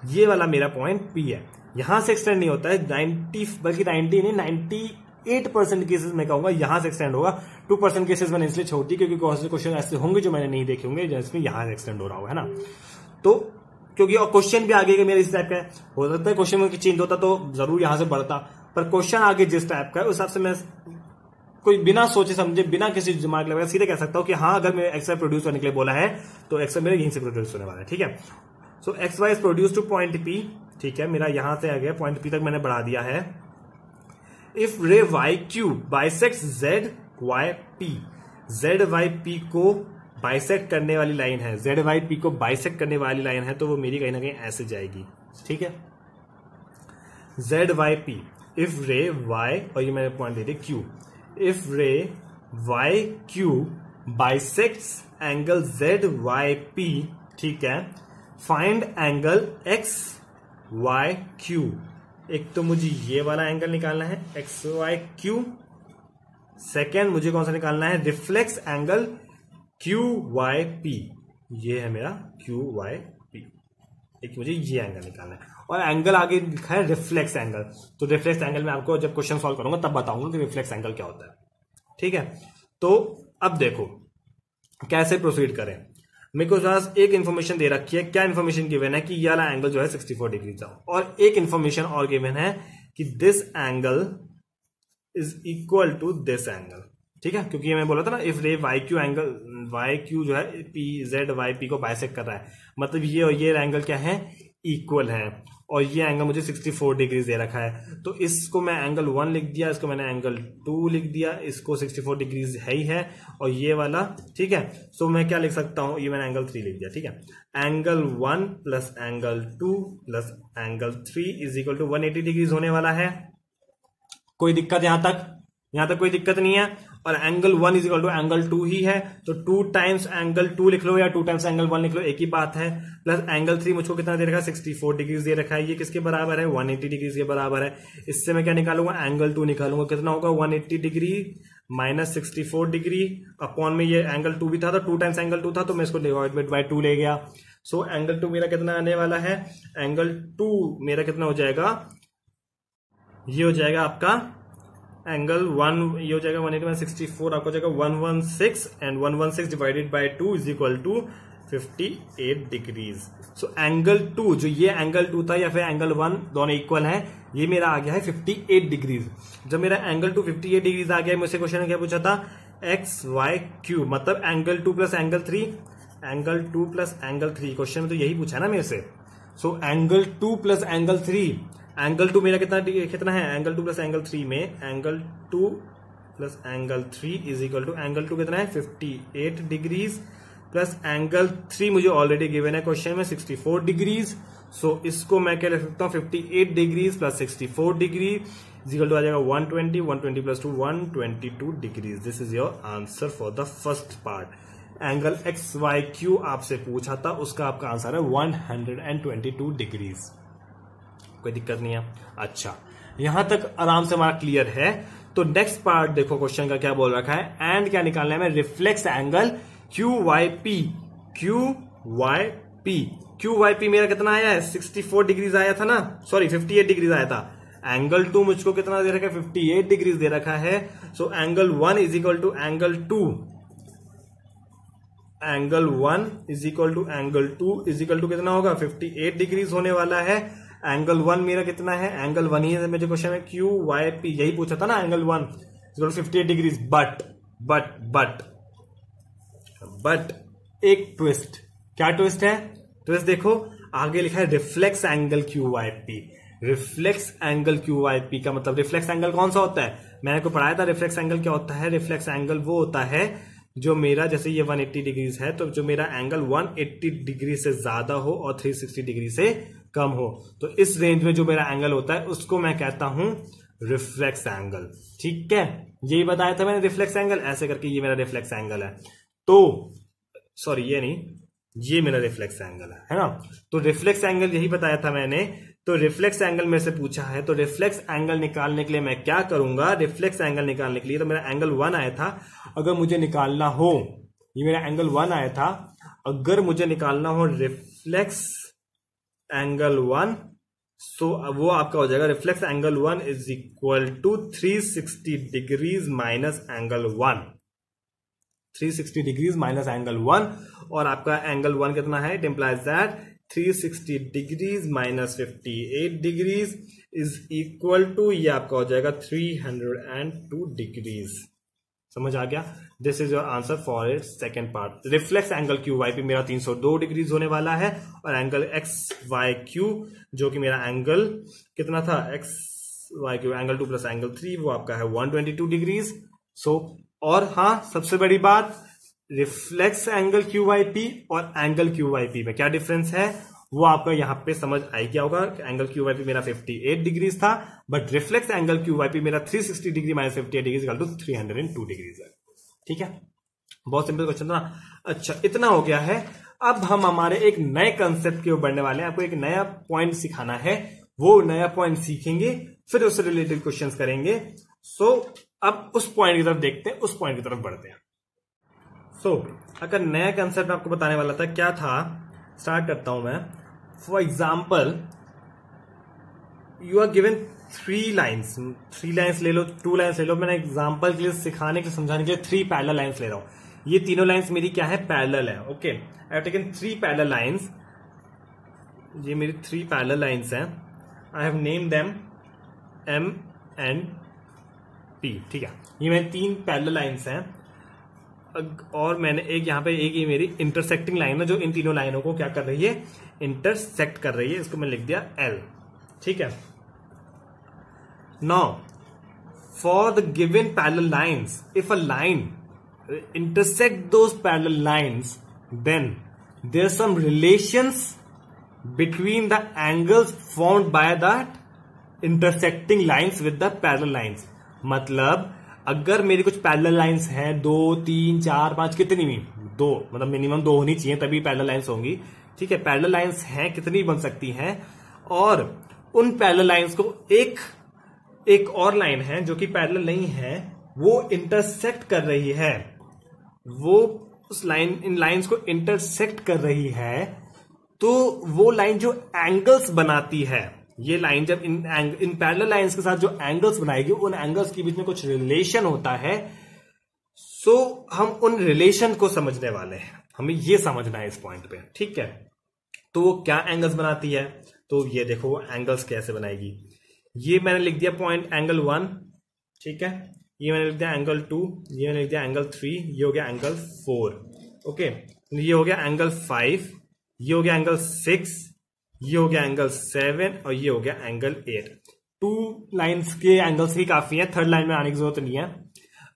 ये वाला मेरा पॉइंट पी है, यहां से एक्सटेंड नहीं होता है। 90 बल्कि 90 नहीं 98% केसेस में कहूंगा यहां से एक्सटेंड होगा। 2% केसेस मैंने इसलिए छोड़ दी क्योंकि क्वेश्चन ऐसे होंगे जो मैंने नहीं देखे होंगे जिसमें यहां से एक्सटेंड हो रहा होगा, है ना। तो क्योंकि और क्वेश्चन भी आगे मेरे इस टाइप का हो सकता है, क्वेश्चन में चेंज होता तो जरूर यहां से बढ़ता, पर क्वेश्चन आगे जिस टाइप का है उस हिसाब से मैं कोई बिना सोचे समझे, बिना किसी दिमाग लगाए सीधे कह सकता हूं कि हाँ, अगर मैं एक्स वाई प्रोड्यूस करने के लिए बोला है तो एक्स वाई मेरे यहीं से प्रोड्यूस होने वाला है, ठीक है। So X Y is produce to point P, ठीक है, मेरा यहां से आ गया पॉइंट पी तक मैंने बढ़ा दिया है। If ray Y Q bisects Z Y P, Z Y P को बाइसेक्ट करने वाली लाइन है, जेड वाई पी को बाइसेक्ट करने वाली लाइन है, तो वो मेरी कहीं ना कहीं ऐसे जाएगी, ठीक है। Z Y P, if ray Y, और ये मैंने पॉइंट दे दिया Q, if ray Y Q bisects angle Z Y P, ठीक है, find angle X Y Q. एक तो मुझे ये वाला एंगल निकालना है एक्स वाई क्यू, सेकेंड मुझे कौन सा निकालना है, reflex angle Q Y P. ये है मेरा क्यू वाई पी, एक मुझे ये एंगल निकालना है। और एंगल आगे लिखा है रिफ्लेक्स एंगल, तो रिफ्लेक्स एंगल में आपको जब क्वेश्चन सॉल्व करूंगा तब बताऊंगा कि रिफ्लेक्स एंगल क्या होता है। ठीक है, तो अब देखो कैसे प्रोसीड करें। मेरे को पास एक इन्फॉर्मेशन दे रखी है, क्या इन्फॉर्मेशन गिवन है कि ये वाला एंगल जो है 64 डिग्री था, और एक इन्फॉर्मेशन और गिवन है कि this angle is equal to this angle. ठीक है, क्योंकि ये मैं बोला था ना, if ray Y Q angle, Y Q जो है पी जेड वाई पी को बाइसेक्ट कर रहा है, मतलब ये और ये एंगल क्या है, इक्वल है, और ये एंगल मुझे 64 डिग्री दे रखा है। तो इसको मैं एंगल 1 लिख दिया, इसको मैंने एंगल 2 लिख दिया, इसको 64 डिग्री है ही है, और ये वाला, ठीक है, सो मैं क्या लिख सकता हूं, ये मैंने एंगल 3 लिख दिया। ठीक है, angle 1 plus angle 2 plus angle 3 is equal to 180 degree होने वाला है। कोई दिक्कत यहां तक कोई दिक्कत नहीं है। और angle 1 is equal to angle 2 ही है, तो 2 टाइम्स एंगल 2 लिख लो या 2 टाइम्स एंगल 1 लिख लो, एक ही बात है। प्लस एंगल 3 मुझको कितना दे रखा है, 64 डिग्री दे रखा है, ये किसके बराबर है, 180 डिग्री के बराबर है। इससे मैं क्या निकालूंगा, एंगल 2 निकालूंगा, कितना होगा 180 डिग्री माइनस 64 डिग्री अपॉन में ये एंगल 2 भी था, तो 2 टाइम्स एंगल 2 था, तो मैं इसको डिवाइड बाय 2 ले गया। सो एंगल 2 मेरा कितना आने वाला है, एंगल 2 मेरा कितना हो जाएगा, ये हो जाएगा आपका एंगल 1, ये हो जाएगा 180 64, आपको हो जाएगा 116, and 116 divided by 2 is equal to 58 degrees. So angle 2 जो ये एंगल 2 था या फिर एंगल 1 दोनों इक्वल है, ये मेरा आ गया है 58 डिग्रीज। जब मेरा एंगल 2 58 डिग्रीज आ गया, मुझसे क्वेश्चन में क्या पूछा था, एक्स वाई क्यू, मतलब angle 2 plus angle 3, angle 2 plus angle 3, question में तो यही पूछा ना मेरे से। सो एंगल 2 प्लस एंगल 3, एंगल 2 मेरा कितना है, एंगल 2 प्लस एंगल 3 में angle 2 plus angle 3 is equal to angle 2 कितना है 58 डिग्रीज, प्लस एंगल 3 मुझे ऑलरेडी गिवन है क्वेश्चन में 64 डिग्रीज। सो इसको मैं क्या लिख सकता हूं, 58 degrees plus 64 degree is equal to आ जाएगा 120, 120 plus 2 122 degrees. This is your answer for the first part. Angle X Y Q आपसे पूछा था, उसका आपका आंसर है 122 डिग्रीज। कोई दिक्कत नहीं है। अच्छा, यहां तक आराम से हमारा क्लियर है। तो नेक्स्ट पार्ट देखो क्वेश्चन का क्या बोल रखा है, एंड क्या निकालना है, मैं reflex angle Q Y P, Q Y P, Q Y P मेरा कितना आया है 64 डिग्रीज आया था ना, सॉरी 58 डिग्रीज आया था। एंगल 2 मुझको कितना दे रखा है 58 डिग्रीज दे रखा है। So angle 1 is equal to angle 2, angle 1 is equal to angle 2 is equal to कितना होगा 58 डिग्रीज होने वाला है। एंगल 1 मेरा कितना है, एंगल 1 ही है मुझे क्वेश्चन में, क्यू वाई पी यही पूछा था ना, angle 1 equal to 58 degrees. But एक ट्विस्ट, क्या ट्विस्ट है, ट्विस्ट देखो आगे लिखा है reflex angle Q Y P. Reflex angle Q Y P का मतलब रिफ्लेक्स एंगल कौन सा होता है, मैंने को पढ़ाया था रिफ्लेक्स एंगल क्या होता है। रिफ्लेक्स एंगल वो होता है जो मेरा, जैसे ये 180 डिग्रीज है, तो जो मेरा एंगल 180 डिग्री से ज्यादा हो और 360 डिग्री से कम हो, तो इस रेंज में जो मेरा एंगल होता है उसको मैं कहता हूं रिफ्लेक्स एंगल। ठीक है, यही बताया था मैंने रिफ्लेक्स एंगल, ऐसे करके ये मेरा रिफ्लेक्स एंगल है। तो सॉरी ये नहीं, ये मेरा रिफ्लेक्स एंगल है ना। तो रिफ्लेक्स एंगल यही बताया था मैंने। तो रिफ्लेक्स एंगल मेरे से पूछा है, तो रिफ्लेक्स एंगल निकालने के लिए मैं क्या करूंगा, रिफ्लेक्स एंगल निकालने के लिए, तो मेरा एंगल 1 आया था, अगर मुझे निकालना हो, ये मेरा एंगल 1 आया था, अगर मुझे निकालना हो रिफ्लेक्स एंगल 1, सो वो आपका हो जाएगा reflex angle 1 is equal to 360 degrees minus angle 1, 360 degrees minus angle 1, और आपका एंगल 1 कितना है, it implies that 360 degrees minus 58 degrees is equal to, ये आपका हो जाएगा 302 डिग्रीज। समझ आ गया, this is your answer for it second part. Reflex angle Q Y P मेरा 302 डिग्रीज होने वाला है, और एंगल एक्स वाई क्यू जो कि मेरा एंगल कितना था, X Y Q angle 2 plus angle 3, वो आपका है 122 डिग्रीज। सो और हाँ, सबसे बड़ी बात, reflex angle Q Y P और एंगल क्यू वाई पी में क्या डिफरेंस है, वो आपका यहां पे समझ आई क्या होगा। एंगल क्यू वाई पी मेरा 58 डिग्रीज था, but reflex angle Q Y P मेरा 360 degree minus 58 degree equal to 302 degrees है। ठीक है, बहुत सिंपल क्वेश्चन था। अच्छा, इतना हो गया है। अब हम हमारे एक नए कंसेप्ट की ओर बढ़ने वाले हैं, आपको एक नया पॉइंट सिखाना है, वो नया पॉइंट सीखेंगे, फिर उससे रिलेटेड क्वेश्चंस करेंगे। सो अब उस पॉइंट की तरफ देखते हैं, उस पॉइंट की तरफ बढ़ते हैं। सो अगर नया कंसेप्ट आपको बताने वाला था, क्या था, स्टार्ट करता हूं मैं। For example, you are given 3 lines, 3 lines ले लो, 2 लाइन्स ले लो। मैंने एग्जाम्पल के लिए, सिखाने के लिए, समझाने के लिए 3 पैरेलल लाइन्स ले रहा हूं। ये तीनों लाइन्स मेरी क्या है, पैरेलल है। Okay, I have taken 3 parallel lines. ये मेरी 3 पैरेलल लाइन्स हैं। I have name them M and P। ठीक है, ये मेरे 3 पैरेलल लाइन्स हैं। और मैंने एक यहां पे एक ही मेरी इंटरसेक्टिंग लाइन है जो इन तीनों लाइनों को क्या कर रही है, इंटरसेक्ट कर रही है। इसको मैं लिख दिया L। ठीक है, now for the given parallel lines, if a line intersect those parallel lines, then there are some relations between the angles formed by that intersecting lines with the parallel lines। मतलब अगर मेरी कुछ पैरेलल लाइंस हैं, 2, 3, 4, 5, कितनी भी, 2, मतलब मिनिमम 2 होनी चाहिए तभी पैरेलल लाइंस होंगी। ठीक है, पैरेलल लाइंस हैं, कितनी बन सकती हैं, और उन पैरेलल लाइंस को एक और लाइन है जो कि पैरेलल नहीं है, वो इंटरसेक्ट कर रही है, वो उस लाइन, इन लाइंस को इंटरसेक्ट कर रही है। तो वो लाइन जो एंगल्स बनाती है, ये लाइन जब इन पैरेलल लाइंस के साथ जो एंगल्स बनाएगी, उन एंगल्स के बीच में कुछ रिलेशन होता है। सो हम उन रिलेशन को समझने वाले हैं, हमें ये समझना है इस पॉइंट पे। ठीक है, तो वो क्या एंगल्स बनाती है, तो ये देखो वो एंगल्स कैसे बनाएगी। ये मैंने लिख दिया पॉइंट एंगल 1। ठीक है, ये मैंने लिख दिया एंगल 2, ये मैंने लिख दिया एंगल 3, ये हो गया एंगल 4। ओके, ये हो गया एंगल 5, ये हो गया एंगल 6, ये हो गया एंगल 7 और ये हो गया एंगल 8। 2 लाइंस के एंगल्स ही काफी है, थर्ड लाइन में आने की जरूरत नहीं है।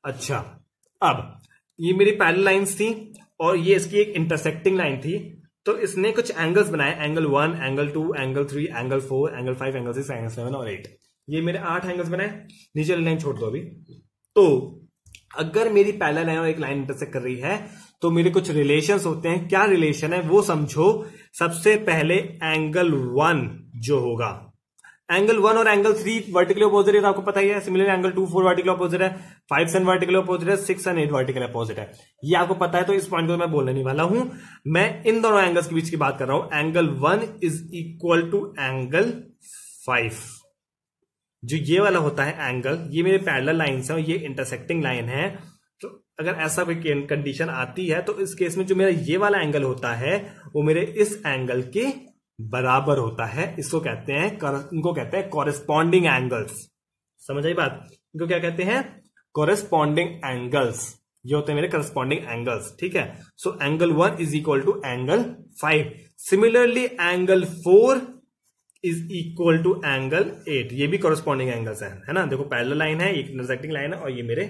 अच्छा, अब ये मेरी पैरेलल लाइंस थी और ये इसकी एक इंटरसेक्टिंग लाइन थी। तो इसने कुछ एंगल्स बनाए, angle 1, angle 2, angle 3, angle 4, angle 5, angle 6, angle 7 और 8। ये मेरे 8 एंगल्स बनाए। नीचे लाइन छोड़ दो अभी। तो अगर मेरी पैरेलल लाइन और एक लाइन इंटरसेक्ट कर रही है तो मेरे कुछ रिलेशंस होते हैं। क्या रिलेशन है वो समझो। सबसे पहले एंगल 1 जो होगा, एंगल 1 और एंगल 3 वर्टिकली अपोजिट है, आपको पता ही है। सिमिलरली एंगल 2, 4 वर्टिकली अपोजिट है, 5, 7 वर्टिकली अपोजिट है, 6 और 8 वर्टिकली अपोजिट है। ये आपको पता है, तो इस पॉइंट को मैं बोलने नहीं वाला हूं। मैं इन दोनों एंगल्स के बीच की बात कर रहा हूं। Angle 1 is equal to angle 5। जो ये वाला होता है एंगल, ये मेरे पैरेलल लाइंस है और ये इंटरसेक्टिंग लाइन है। तो अगर ऐसा कोई कंडीशन आती है तो इस केस में जो मेरा ये वाला एंगल होता है वो मेरे इस एंगल के बराबर होता है। इसको कहते हैं, इनको कहते हैं कॉरेस्पॉन्डिंग एंगल्स। समझ आई बात? इनको क्या कहते हैं? Corresponding angles. ये होते हैं मेरे कॉरेस्पॉन्डिंग एंगल्स। ठीक है, so angle 1 is equal to angle 5। Similarly angle 4 is equal to angle 8। ये भी कॉरेस्पॉन्डिंग एंगल्स है ना। देखो पैरेलल लाइन है, एक इंटरसेक्टिंग लाइन है और ये मेरे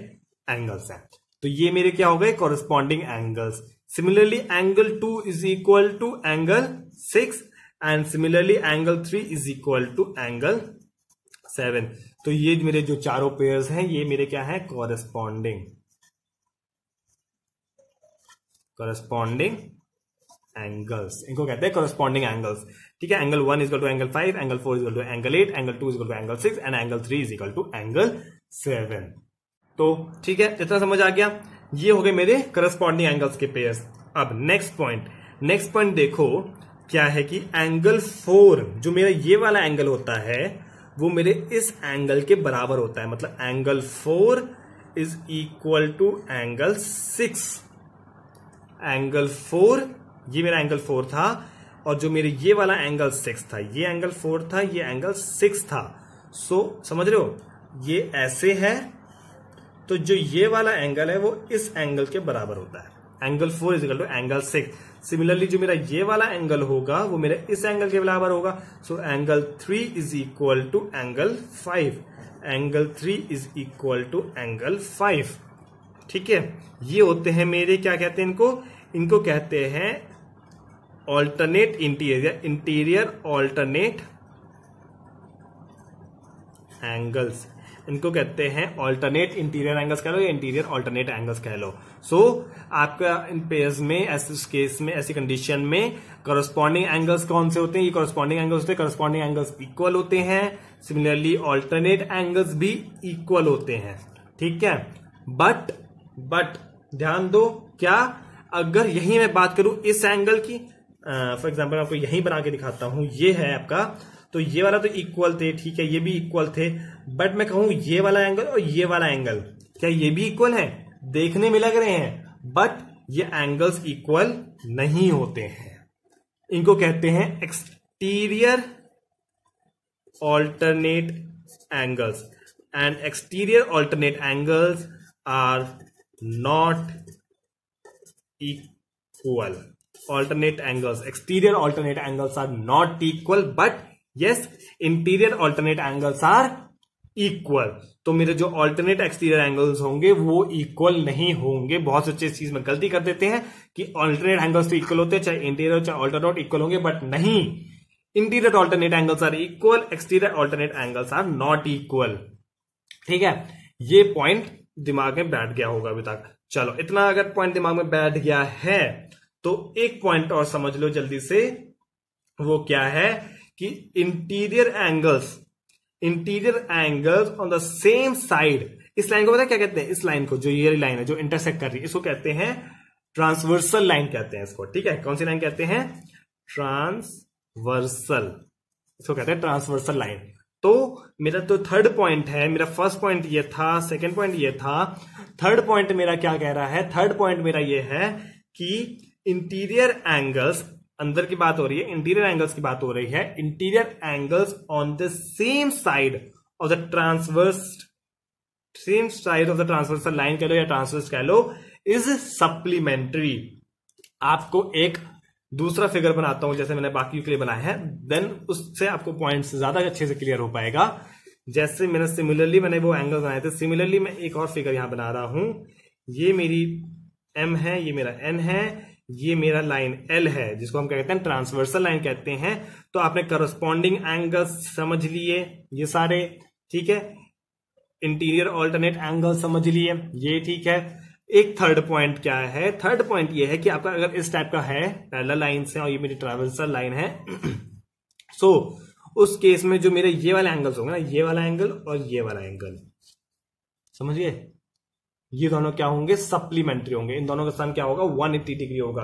एंगल्स हैं। तो ये मेरे क्या हो गए? Corresponding angles. Similarly angle 2 is equal to angle 6 and similarly angle 3 is equal to angle 7। तो ये मेरे जो चारों पेयर्स हैं ये मेरे क्या है? Corresponding angles. इनको कहते हैं कॉरेस्पॉन्डिंग एंगल्स। ठीक है, angle 1 is equal to angle 5, angle 4 is equal to angle 8, angle 2 is equal to angle 6 and angle 3 is equal to angle 7। तो ठीक है, इतना समझ आ गया। ये हो गए मेरे कॉरेस्पॉन्डिंग एंगल्स के पेयर्स। अब नेक्स्ट पॉइंट देखो क्या है कि एंगल 4 जो मेरा ये वाला एंगल होता है वो मेरे इस एंगल के बराबर होता है। मतलब angle 4 is equal to angle 6। Angle 4, ये मेरा एंगल 4 था और जो मेरे ये वाला एंगल 6 था, ये एंगल 4 था, ये एंगल 6 था। सो समझ रहे हो, ये ऐसे है तो जो ये वाला एंगल है वो इस एंगल के बराबर होता है। Angle 4 is equal to angle 6। Similarly जो मेरा ये वाला एंगल होगा वो मेरे इस एंगल के बराबर होगा। So angle 3 is equal to angle 5। Angle 3 is equal to angle 5। ठीक है, ये होते हैं मेरे, क्या कहते हैं इनको कहते हैं ऑल्टरनेट इंटीरियर ऑल्टरनेट एंगल्स। इनको कहते हैं ऑल्टरनेट इंटीरियर एंगल्स कह लो या इंटीरियर ऑल्टरनेट एंगल्स कह लो। सो आपका इन पेयर्स में, ऐसे केस में, ऐसी कंडीशन में कॉरेस्पॉन्डिंग एंगल्स कौन से होते हैं? ये कॉरेस्पॉन्डिंग एंगल्स होते हैं। कॉरेस्पॉन्डिंग एंगल्स इक्वल होते हैं। सिमिलरली ऑल्टरनेट एंगल्स भी इक्वल होते हैं। ठीक है, बट ध्यान दो क्या अगर यही मैं बात करूं इस एंगल की, फॉर एग्जांपल आपको यहीं बना के दिखाता हूं, ये है आपका, तो ये वाला तो इक्वल थे, ठीक है, ये भी इक्वल थे, बट मैं कहूं ये वाला एंगल और ये वाला एंगल, क्या ये भी इक्वल है? देखने में लग रहे हैं, बट ये एंगल्स इक्वल नहीं होते हैं। इनको कहते हैं exterior alternate angles, and exterior alternate angles are not equal. Alternate angles, exterior alternate angles are not equal, but yes, interior alternate angles are equal. तो मेरे जो alternate exterior angles होंगे वो equal नहीं होंगे। बहुत से इस चीज में गलती कर देते हैं कि alternate angles तो equal होते हैं, चाहे interior चाहे alternate equal होंगे, बट नहीं, interior alternate angles are equal, exterior alternate angles are not equal। ठीक है, ये पॉइंट दिमाग में बैठ गया होगा अभी तक। चलो, इतना अगर पॉइंट दिमाग में बैठ गया है तो एक पॉइंट और समझ लो जल्दी से, वो क्या है कि interior angles on the same side, इस लाइन को पता है क्या कहते हैं? इस लाइन को, जो ये लाइन है जो इंटरसेक्ट कर रही है, इसको कहते हैं ट्रांसवर्सल लाइन कहते हैं इसको। ठीक है, कौन सी लाइन कहते हैं? ट्रांसवर्सल, इसको कहते हैं ट्रांसवर्सल लाइन। तो मेरा तो थर्ड पॉइंट है, मेरा फर्स्ट पॉइंट ये था, सेकंड पॉइंट ये था, थर्ड पॉइंट मेरा क्या कह रहा है? थर्ड पॉइंट मेरा ये है कि इंटीरियर एंगल्स, अंदर की बात हो रही है, इंटीरियर एंगल्स की बात हो रही है, interior angles on the same side of the transversal line कह लो या ट्रांसवर्स कह लो, इज सप्लीमेंट्री। आपको एक दूसरा फिगर बनाता हूं जैसे मैंने बाकी के लिए बनाया है, देन उससे आपको पॉइंट्स ज्यादा अच्छे से क्लियर हो पाएगा। जैसे मैंने सिमिलरली मैंने वो एंगल बनाए थे, सिमिलरली मैं एक और फिगर यहां बना रहा हूं। ये मेरी M है, ये मेरा N है, ये मेरा लाइन L है, जिसको हम कहते हैं ट्रांसवर्सल लाइन कहते हैं। तो आपने करस्पॉन्डिंग एंगल्स समझ लिए ये सारे, ठीक है, इंटीरियर ऑल्टरनेट एंगल समझ लिए, ये ठीक है। एक थर्ड पॉइंट क्या है? थर्ड पॉइंट ये है कि आपका अगर इस टाइप का है पैरेलल लाइन से और ये मेरी ट्रांसवर्सल लाइन है, सो उस केस में जो मेरे ये वाले एंगल्स होंगे ना, ये वाला एंगल और ये वाला एंगल, समझिए, ये दोनों क्या होंगे? सप्लीमेंट्री होंगे। इन दोनों का सम क्या होगा? 180 डिग्री होगा।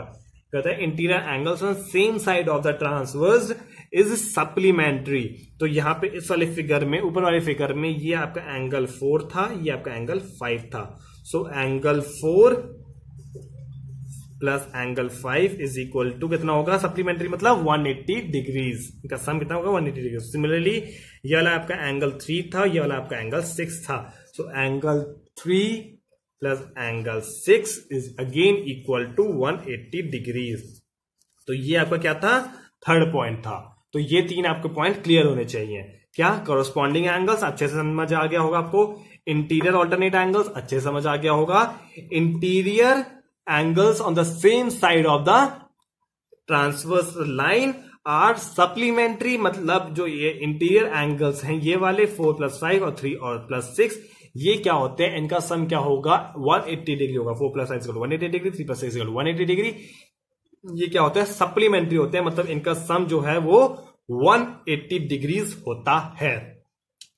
कहता है interior angles on same side of the transverse is supplementary. तो यहां पे इस वाले फिगर में, ऊपर वाले फिगर में, ये आपका एंगल 4 था, ये आपका एंगल 5 था। So angle 4 plus angle 5 is equal to कितना होगा? सप्लीमेंट्री मतलब 180 डिग्रीज। इनका सम कितना होगा? 180 डिग्री। सिमिलरली ये वाला आपका एंगल 3 था, ये वाला आपका एंगल 6 था। So angle 3 plus angle 6 is again equal to 180 degrees. तो ये आपका क्या था? थर्ड पॉइंट था। तो ये तीन आपके पॉइंट क्लियर होने चाहिए। क्या? कॉरस्पॉन्डिंग एंगल्स अच्छे से समझ आ गया होगा आपको, इंटीरियर ऑल्टरनेट एंगल्स अच्छे से समझ आ गया होगा, interior angles on the same side of the transverse line are supplementary, मतलब जो ये इंटीरियर एंगल्स हैं ये वाले 4 + 5 और 3 और +6, ये क्या होते हैं? इनका सम क्या होगा? 180 डिग्री होगा। 4 + 5 = 180 डिग्री, 3 + 6 = 180 डिग्री। ये क्या होता है? सप्लीमेंट्री होते हैं, मतलब इनका सम जो है वो 180 डिग्रीज होता है।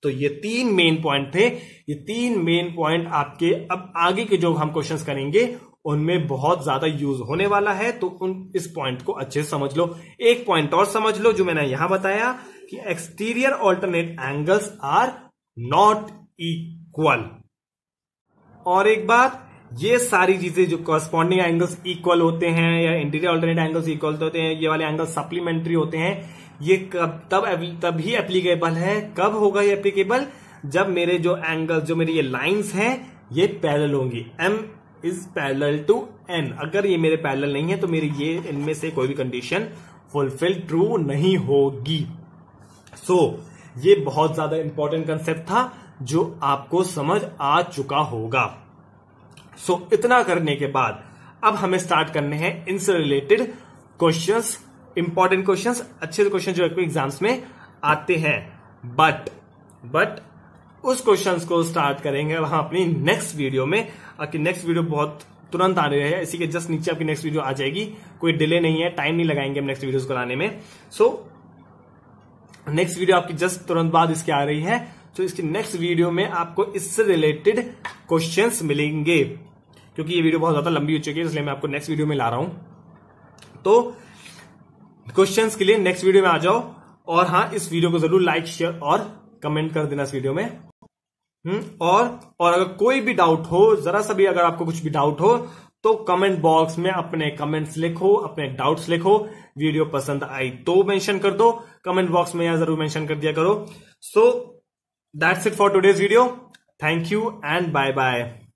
तो ये तीन मेन पॉइंट थे। ये तीन मेन पॉइंट आपके अब आगे के जो हम क्वेश्चंस करेंगे उनमें बहुत ज्यादा यूज होने वाला है। तो इस पॉइंट को अच्छे से समझ लो। एक पॉइंट और समझ लो जो मैंने यहां बताया कि exterior alternate angles are not equal. और एक बात, ये सारी चीजें जो कॉरस्पॉन्डिंग एंगल्स इक्वल होते हैं या इंटीरियर ऑल्टरनेट एंगल्स इक्वल होते हैं, ये वाले एंगल्स सप्लीमेंट्री होते हैं, ये तभी एप्लीकेबल है। कब होगा ये एप्लीकेबल? जब मेरे जो एंगल, जो मेरी ये लाइंस हैं, ये पैरेलल होंगी। M is parallel to N। अगर ये मेरे पैरेलल नहीं है तो मेरी ये इनमें से कोई भी कंडीशन फुलफिल ट्रू नहीं होगी। सो ये बहुत ज्यादा इंपॉर्टेंट कंसेप्ट था जो आपको समझ आ चुका होगा। सो इतना करने के बाद अब हमें स्टार्ट करने हैं इनसे रिलेटेड क्वेश्चंस, इंपॉर्टेंट क्वेश्चंस, अच्छे क्वेश्चन जो एग्जाम्स में आते हैं। बट उस क्वेश्चंस को स्टार्ट करेंगे वहां अपनी नेक्स्ट वीडियो में। आपकी नेक्स्ट वीडियो बहुत तुरंत आ रही है, इसी के जस्ट नीचे आपकी नेक्स्ट वीडियो आ जाएगी। कोई डिले नहीं है, टाइम नहीं लगाएंगे हम नेक्स्ट वीडियोस को लाने में। सो नेक्स्ट वीडियो आपकी जस्ट तुरंत बाद इसके आ रही है। तो इसकी नेक्स्ट वीडियो में आपको इससे रिलेटेड क्वेश्चंस मिलेंगे, क्योंकि ये वीडियो बहुत ज्यादा लंबी हो चुकी है, इसलिए मैं आपको नेक्स्ट वीडियो में ला रहा हूं। तो क्वेश्चंस के लिए नेक्स्ट वीडियो में आ जाओ। और हाँ, इस वीडियो को जरूर लाइक, शेयर और कमेंट कर देना इस वीडियो में। और अगर कोई भी डाउट हो, जरा सा भी अगर आपको कुछ भी डाउट हो, तो कमेंट बॉक्स में अपने कमेंट्स लिखो, अपने डाउट्स लिखो। वीडियो पसंद आई तो मेंशन कर दो कमेंट बॉक्स में, या जरूर मेंशन कर दिया करो। So that's it for today's video. Thank you and bye bye.